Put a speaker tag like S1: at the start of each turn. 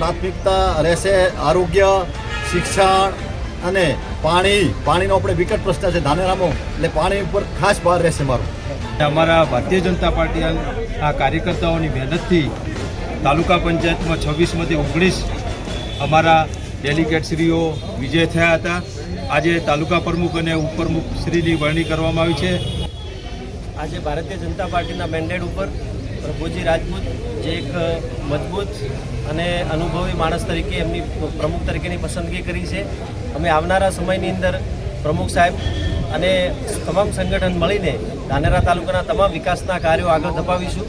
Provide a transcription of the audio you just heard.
S1: પ્રાથમિકતા રહેશે આરોગ્ય, શિક્ષણ અને પાણીનો આપણે વિકટ પ્રશ્ન છે ધાનેરામાં, એટલે પાણી ઉપર ખાસ ભાર રહેશે મારું.
S2: અમારા ભારતીય જનતા પાર્ટી આ કાર્યકર્તાઓની મહેનતથી તાલુકા પંચાયતમાં 26માંથી 19 અમારા ડેલિગેટશ્રીઓ વિજય થયા હતા. આજે તાલુકા પ્રમુખ અને ઉપપ્રમુખ શ્રીની વરણી કરવામાં આવી છે.
S3: આજે ભારતીય જનતા પાર્ટીના મેન્ડેટ ઉપર પ્રભુજી રાજપૂત જે એક મજબૂત અને અનુભવી માણસ તરીકે એમની પ્રમુખ તરીકેની પસંદગી કરી છે. અમે આવનારા સમયની અંદર પ્રમુખ સાહેબ અને તમામ સંગઠન મળીને ધાનેરા તાલુકાના તમામ વિકાસના કાર્યો આગળ ધપાવીશું.